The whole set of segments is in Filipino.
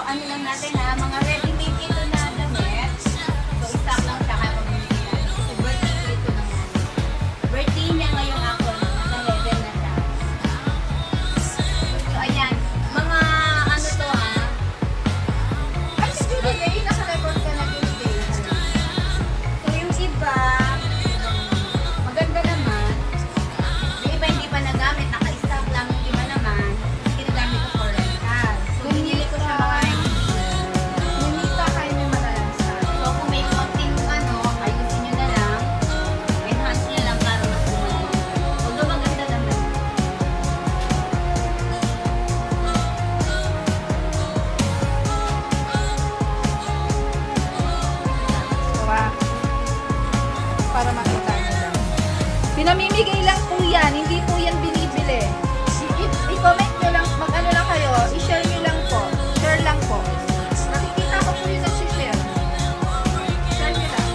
ano lang natin ha, mga ready-made ito na damit. So, stock lang siya kaya pamimili natin. So, birthday ko ito naman. Birthday niya ngayong ako, nasa heaven na siya. So, ayan. Mga ano to ha. Ay, si Julie Day, naka-record ka na Julie Day. So, yung iba, maganda naman. Yung iba hindi pa nagamit, naka-stock lang. Yung iba naman, ginagamit ko for rental. So, binili ko siya mga Ninita kayo may malalansan. so, kung may konting ano, ayusin nyo na lang. Enhance nyo lang para mas gumanda. Although maganda naman. Wow. Para makita nyo lang. Pinamimigay lang po yan, hindi po yan binibili. I-comment nyo lang, mag-ano lang kayo, i-share nyo lang po. Share lang po. Nakikita ko po yung nag-share. Share nyo lang.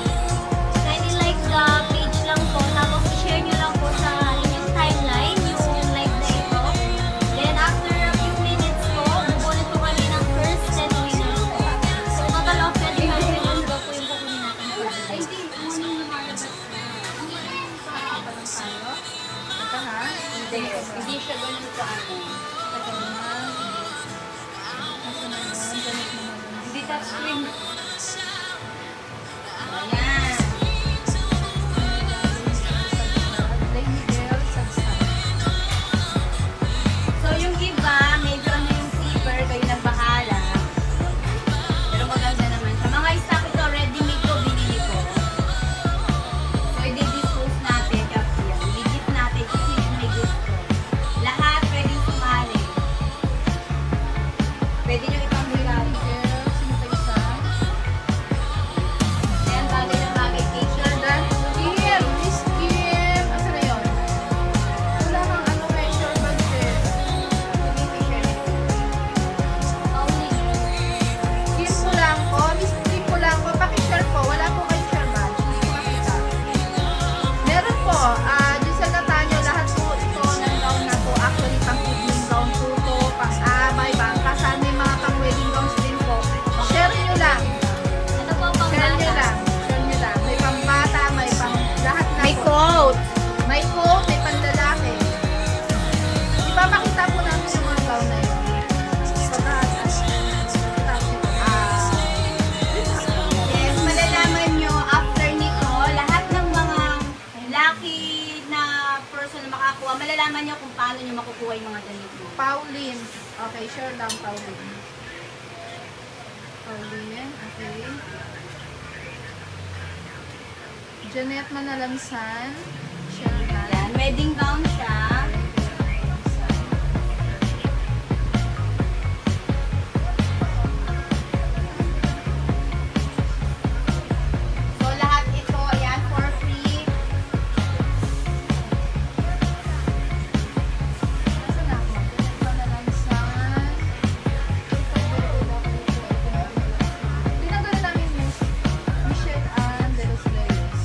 Kindly like the page lang po. Tapos i-share nyo lang po sa inyong timeline yung like na ito. Then after a few minutes po, bubunot po kami ng first 10 winners po. So total of 25 winners daw po yung kukunin natin po. Ay, hindi. Ano yung lumalabas? Hindi yung pakakapalang tayo? Ito ha? Hindi. Hindi siya ganun ka ano. Ito naman. Ito naman. Ganit naman. Hindi touchscreen. Ayan. Lay Miguel Sagsag. So yung iba, medyo ano yung zipper, kayo nang bahala. Pero maganda naman siya. Mga stock ito, ready-made ko, binili ko. So i-dispose natin, kasi yan. I-gift natin kasi yung may gusto. Lahat pwedeng sumali. Pwede nyo ipang Lay Miguel. Sino pa isa? ayan, bagay na bagay kay Jordan. Kim! Miss Kim! Asa na yun? Wala kang ano eh, sure budget. Hindi share. Kim po lang po. Miss Kim po lang po. Pakishare po. Wala po kayong share badge. Hindi ko makita. Meron po. Giselle Natanyo, lahat po ito ng gown na po. Actually, pang evening gown po to. Pang abay, pang kasal. May mga pang wedding gowns din po. Share nyo lang. Ito po pang Share nyo bata. lang. Share nyo lang. May pang bata, may pang lahat na May po. coat. May coat, may panlalaki. Ipapakita po namin yung mga gown na yun. Yes, malalaman nyo after nito, lahat ng mga lucky na person na makakuha, malalaman nyo kung paano nyo makukuha yung mga damit mo. Pauline. Okay, share lang Pauline. Pauline, okay. Janet Manalansan. Share lang. Yan, wedding gown siya. So, lahat ito, ayan, for free. Nasaan na ako? Janet Manalansan. Tinanggal namin Miss Michelle Ann de los Reyes.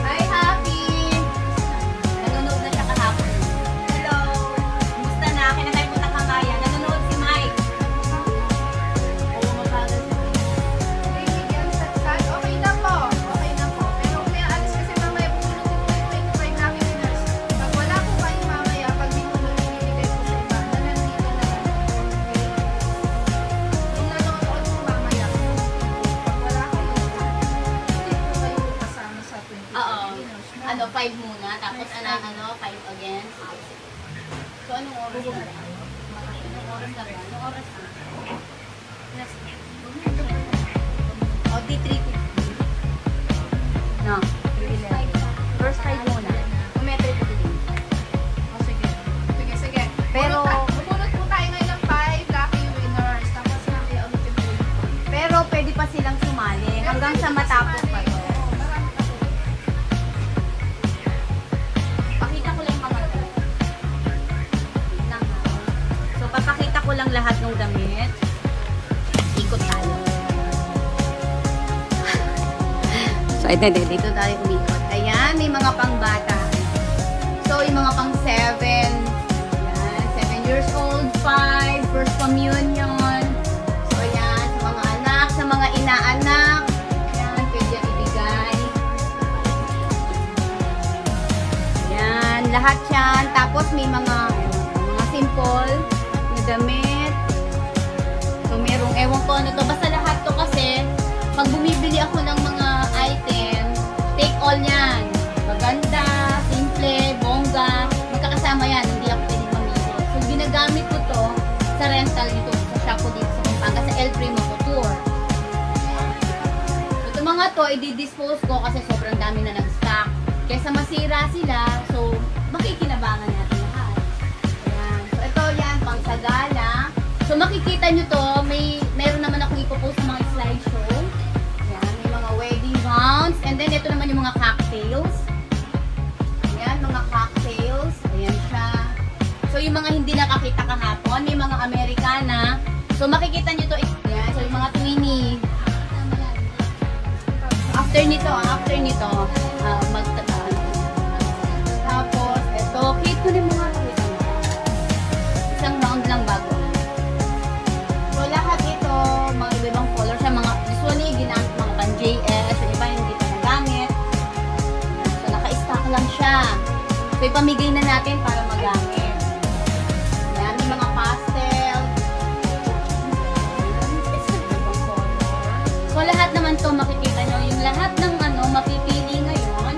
Hi, Happy! Nanonood na siya kahapon. Hello! Kumusta na? Kinatay po na kamaya. Nanonood si Mike. Oo, mabagal siya. Bigyan Sagsag. Okay na po. Okay na po. Pero may alis kasi mamaya pupunutin po yung 25 lucky winners. Pag wala po kayo mamaya, pag di ko nabibigay po sa iba, na nandito na lang. Okay? Kung nanonood po mamaya, pag wala kayo, hindi po kayo kasama sa 25 Oo. winners. No? Ano, 5 muna. Tapos, 5 again. So, anong oras na ba? Anong oras na ba? Anong oras na? O, di 3:50. No. 3:11. First 5 muna. O, may 3:50. Oh, sige. Sige, sige. Pero- Pupunot po tayo ngayon ng 5 lucky winners. Tapos mamaya ulitin po yung Pero, pwede pa silang sumali. Hanggang sa matapos pa to. Oo, marami pa po. Pakita ko lang yung mga ang lahat ng damit. Ikot tayo. So, dito tayo umikot. Ayan, may mga pangbata. So, yung mga pang 7. Ayan, 7 years old, 5, first communion. So, ayan, sa mga anak, sa mga inaanak. Ayan, pwede yan ibigay. Ayan, lahat yan. Tapos, may mga simple na damit. So, merong, ewan ko ano to. Basta lahat to kasi, pag bumibili ako ng mga item, take all yan. Maganda, simple, bongga, magkakasama yan. Hindi ako pwedeng mamili. So, ginagamit ko to sa rental dito, sa shop ko dito sa Pampanga, sa El Primo Couture. So, itong mga to, i-dispose ko kasi sobrang dami na nag-stock. Kesa masira sila, so, makikinabangan natin lahat. Ayan. So, ito yan, pang sagala. So, makikita nyo to, meron naman akong ipopost sa mga slideshow. Ayan, may mga wedding gowns. And then, ito naman yung mga cocktails. Ayan, mga cocktails. Ayan siya. So, yung mga hindi nakakita kahapon, may mga Americana. So, makikita nyo to. Ayan, so yung mga twinnie. After nito, magtataan. Tapos, ito, cute ko na yung mga cute. Isang round lang bago. So, lahat ito, mga ibang color siya, mga usually ginamit mga pang JS, yung iba hindi pa nagamit. So, naka-stock lang siya. So, ipamigay na natin para magamit. Ayan, may mga pastel. So, lahat naman to makikita nyo, yung lahat ng mapipili ngayon,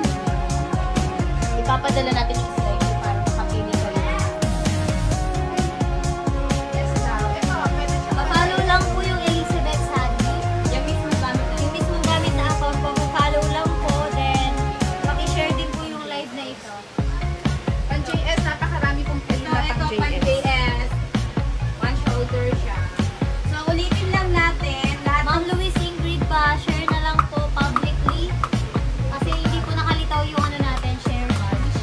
ipapadala natin yung slide para makapili kayo. Pa-follow lang po yung Elizabeth Sadi. Yung mismo gamit na. Yung mismong gamit na account po, pa-follow lang po. Then, paki-share din po yung live na ito. Pang JS, napakarami pong pili So, na ito pang pang JS. JS. One shoulder siya. So, ulitin lang natin. Lahat Ma'am Louise Ingrid pa, share na lang po publicly. Kasi hindi po nakalitaw yung ano natin, share badge.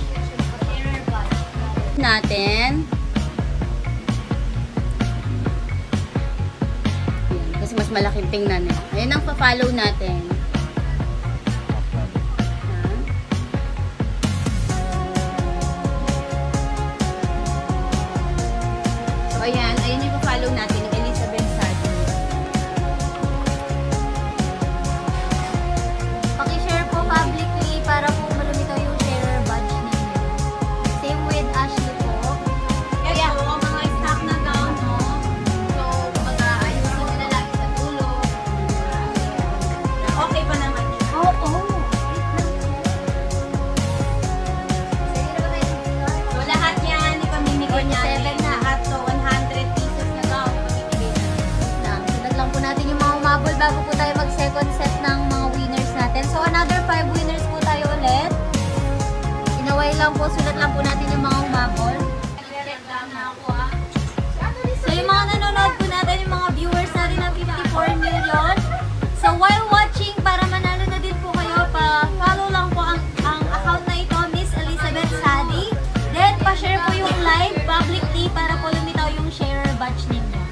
Share badge. natin. Ayan, kasi mas malaking tingnan eh. Ayan ang pa-follow natin. Ayan. So, ayan. Ayan yung pa-follow natin ng Elizabeth Sadi. Paki-share po publicly para po malumitaw yung share badge ninyo. Same with Ashley po. Kaya po, mga stock na gown, no? So, mag-aayusin nyo na lang sa dulo. Okay pa naman siya. Oo. So, lahat yan, ipamimigay niya. 47 na. Lahat to 100 pieces na gown, ipamimigay na. Sunod lang po natin yung mga umabol bago po tayo mag-second set ng mga winners natin. So, another 5 winners po tayo ulit. Inaway lang po, sulat lang po natin yung mga umabol. Check down na ako, ah. So, yung mga nanonood po natin, yung mga viewers natin ng 54 million. So, while watching, para manalo na din po kayo, pa-follow lang po ang account na ito, Miss Elizabeth Sadi. Then, pa-share po yung live publicly para po lumitaw yung share badge ninyo.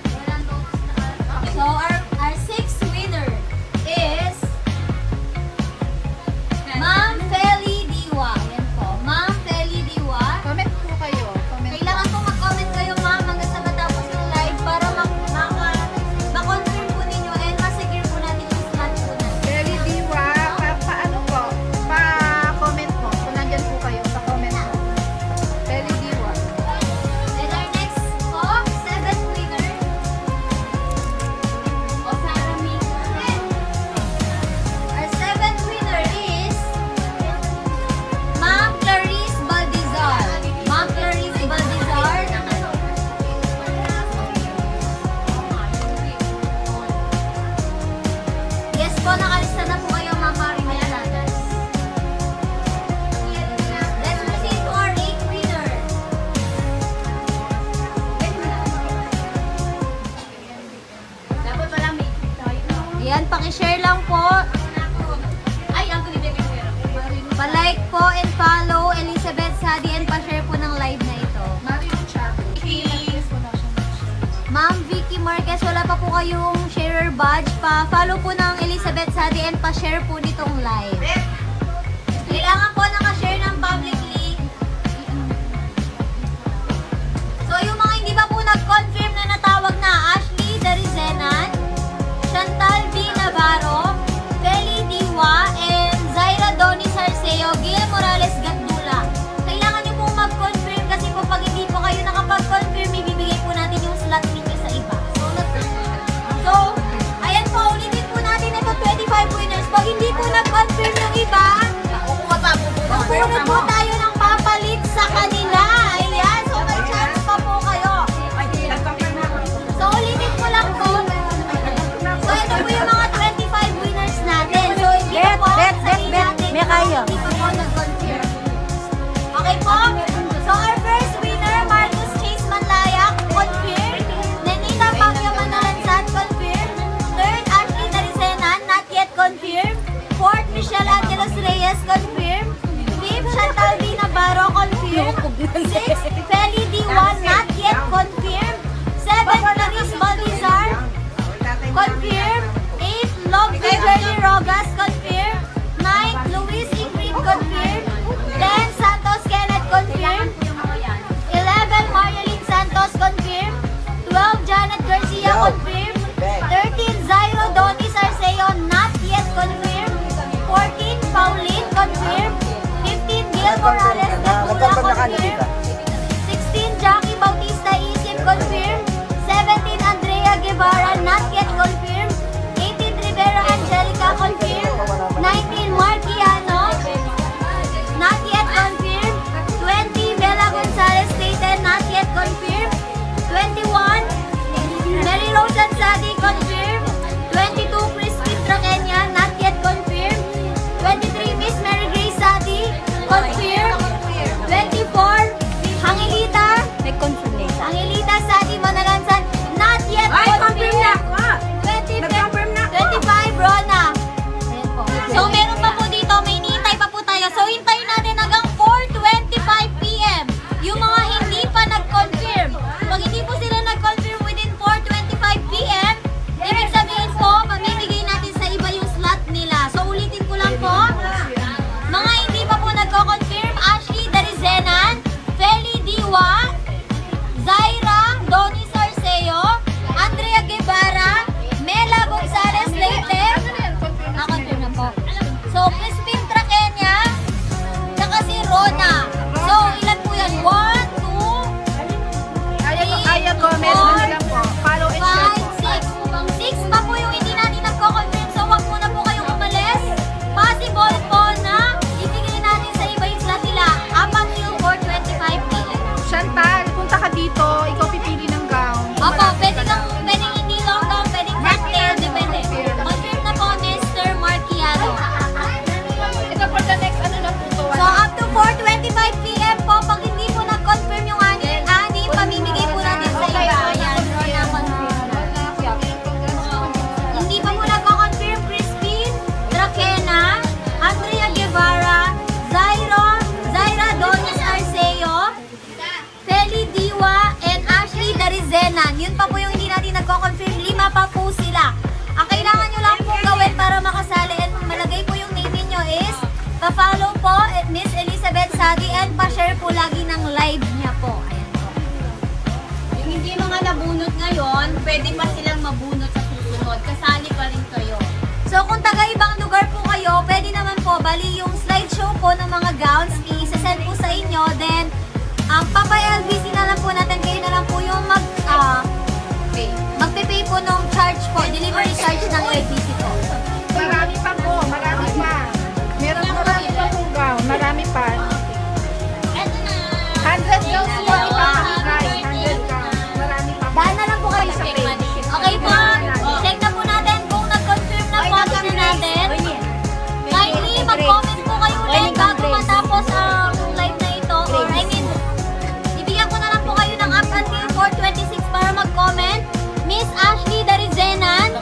So, our 6th winner is Ma'am Feli Diwa. Ayan po, Ma'am Feli Diwa. Comment po kayo. Comment Kailangan po mag-comment kayo, ma'am, hanggang sa matapos ng live para ma-confirm po ninyo and ma-secure po natin yung slot po natin. Very diwa. Paano po? Pa-comment po. Kung nandyan po kayo, pa-comment po. Very diwa. Then our next po, 7th winner. O, Sarah Mika. Our 7th winner is Ma'am Clarice Baldizar. Ma'am Clarice Baldizar. Yes po, nakalista na po kayo, Ma'am Marimel Ladas. Let's proceed to our 8th winner. Dapat pala may tayo. Ayan, pakishare lang po. Ay, ang kunibigay ko yun. Pa-like po and follow Elizabeth Sadi and pa-share po ng live na ito. Mario Chaco. Cheese. Ma'am V kayong sharer badge. Pa-follow po ng Elizabeth Sadi and pa-share po nitong live. Kailangan po naka-share ng public link. So, yung mga hindi pa po nag-confirm na natawag na, Ashley Darizenan, Chantal B. Navarro, Feli Diwa, and Zaira Doni Sarceo, Gil Morales Gandula. Kailangan nyo pong mag-confirm kasi po pag hindi po kayo nakapag-confirm, ibibigay po natin yung slot ninyo sa iba. So, ayan po, ulitin po natin ito 25 winners. Pag hindi po nag-confirm yung iba, magpunod po tayo ng papalit sa kanila. Ayan, so may chance pa po kayo. So, ulitin ko lang po. So, ito po yung mga 25 winners natin. So, hindi po sabihin natin may kayo. hindi pa po nag-confirm. Okay po? So, our first winner, Marcus Chase Manlayak, confirm. Nenita Pacquiao Manalansan, confirm. Third, Ashley Darizenan, not yet confirm. Fourth, Michelle Angelos Reyes, confirm. Fifth, Chantal D. Navarro, confirm. Sixth, Feli Diwan, not yet confirm. Seventh, Clarice Baldizar, confirm. Eighth, Love Journey Rogas, confirm. Ninth, Luis Ingrid, confirm. 10, Santos Kenneth, confirm. 11, Marielyn Santos, confirm. 12, Janet Garcia, confirm. 13, Zairo Doni Sarceo, not yet confirm. 14, Pauline, confirm. 15, Gil Morales Gandula, confirm. 16, Jackie Bautista Isip, confirm. 17, Andrea Guevara, not yet confirm. 18, Rivera Angelica, confirm. 19, Marquiano, not yet confirm. 20, Bella Gonzalez Payton, not yet confirm. 21, Mary Rosan Sadi, confirm. 22, Crispin Traqueña, not yet confirm. 23, Miss Mary Grace Sadi, confirm. 24, Angelita, May confirmation. Angelita Sadi Manalansan, not yet confirm. 25, Rona. Ayan po. So, meron pa po dito, may hinihintay pa po tayo. So, hintayin natin hanggang 4:25 PM. Yung mga hindi pa nag-confirm. Pag hindi po sila nag-confirm within 4:25 PM, ibig sabihin po, mamimigay natin sa iba yung slot nila. So, ulitin ko lang po. Mga hindi pa po nagko-confirm, Ashley Darizenan, Feli Diwa, Zaira Doni Sarceo, Andrea Guevara, Mela Gonzalez Leite. Confirm na po. So, Crispin Traqueña, saka si Rona. So, ilan po yan? 1, 2, Aya Gomez, ano lang po. Follow and share 5, po. 6. 6 pa po yung hindi natin nagko-confirm. So, wag muna po kayong umalis. Possible po na ibigay natin sa iba yung slot nila up until 4:25 PM. Chantal, punta ka dito. Ikaw pipili ng gown. Opo, pwedeng hindi long gown, pwedeng front tail, depende. Confirm na po, Mr. Marquiano. Ito for the next ano na po to. So, up to 4:25 PM po, pag hindi po nag-confirm yung ani, pamimigay po natin sa iba. Ayan, Rona, confirm na. Hindi pa po nagko-confirm, Crispin Traquena, Andrea Guevara, Zaira Donis Arceo, Feli Diwa, and Ashley Darizenan. Yun pa po yung hindi natin nagko-confirm. 5 pa po sila. Ang kailangan nyo lang po gawin para makasali and malagay po yung name ninyo is pa-follow po at Miss Elizabeth Sadi and pa-share po lagi ng live niya po. Ayan po. Yung hindi mga nabunot ngayon, pwede pa silang mabunot sa susunod. Kasali pa rin kayo. So kung taga-ibang lugar po kayo, pwede naman po, bali yung slideshow po ng mga gowns, i-send po sa inyo, then papa-LBC na lang po natin, kayo na lang po yung magpe-pay po ng charge po, delivery charge ng LBC po. Marami pa po. Marami pa. Marami pa pong gown. Marami pa. 100 gowns po ipapamigay. 100 gowns. Marami pa po. Daan na lang po kayo sa page. Okay po, check na po natin kung nag-confirm na po natin. Kindly mag-comment po kayo ulit bago matapos ang live na ito. Or I mean, ibigyan ko na lang po kayo ng up until 4:26 para mag-comment. Miss Ashley Darizenan,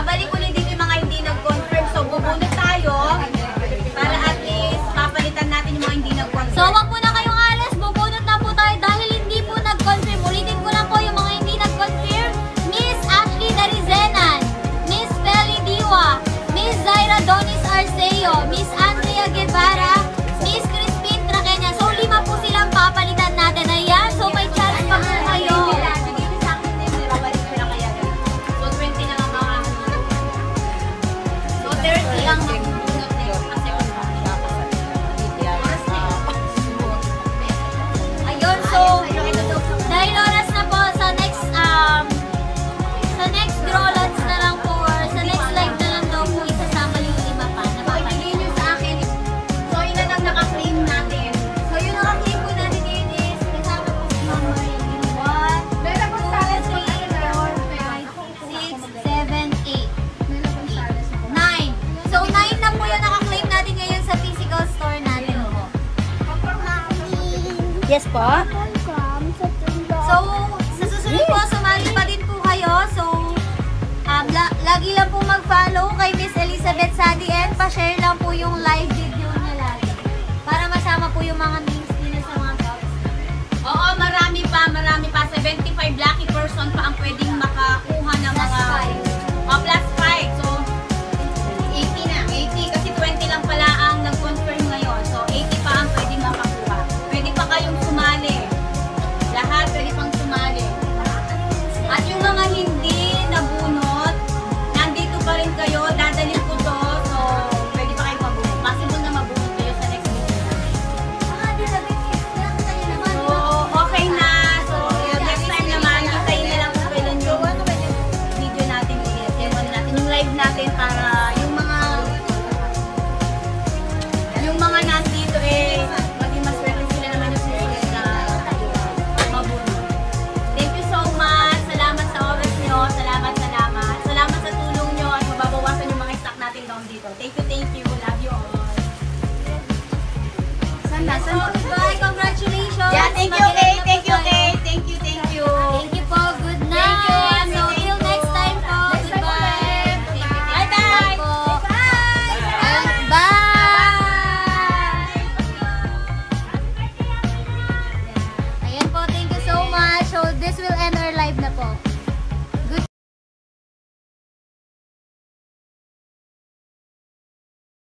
babalik ulit dito yung mga hindi nag-confirm. So, bubunot tayo para at least papalitan natin yung mga hindi nag-confirm. So, wag po na kayong alas, bubunot na po tayo dahil hindi po nag-confirm. Ulitin ko lang po yung mga hindi nag-confirm. Miss Ashley Darizenan, Miss Feli Diwa, Miss Zaira Donis Arceo, Miss Andrea Guevara, Miss Crispin Traqueña. So, 5 po silang papalitan natin. Ayan, so may chance pa po kayo. So, 20 na lang mga. So, 30 ang magbubunot nito kasi Ayun, so, dahil oras na po sa next draw lots na lang po or sa next live na lang daw po isasama yung 5 pa. ibigay nyo sa akin. So, yun na lang naka-claim natin. So, yung nakaklip po natin ngayon is kasama po si Ma'am Marilyn. 1, Meron pong salas po ano na. 6, 7, 8, 9. So, 9 na po yung nakaklaim natin ngayon sa physical store natin po. Yes po. So, sa susunod po, sumali pa din po kayo. So, lagi lang po mag-follow kay Miss Elizabeth Sadi and pa-share lang po yung live video niya lagi. Para masama po yung mga names nila sa mga vlogs. Oo, marami pa. 75 lucky person pa ang pwedeng makakuha ng mga... plus 5. So, 80 na. 80 kasi 20 lang pala ang nag-confirm ngayon. So, 80 pa ang pwedeng makakuha. Pwede pa kayong sumali. Lahat pwede pang sumali. At yung mga hindi nabunot, nandito pa rin kayo. Dadalhin ko to. So, pwede pa kayong mabunot. Possible na mabunot kayo sa next video. So, okay na. So, next time naman, hintayin na lang kung kailan yung video natin ulit. Yung live natin para yung mga nandito maging maswerte sila naman yung susunod na mabunot. Thank you so much. Salamat sa oras nyo. Salamat. Salamat sa tulong nyo at mababawasan yung mga stock natin down dito. Thank you. Love you all. So, goodbye. Congratulations. Yeah, thank you, Kay. Thank you. Thank you po. Good night. So, till next time po. Goodbye. Bye-bye. Bye. Ayan po. Thank you so much. So, this will end our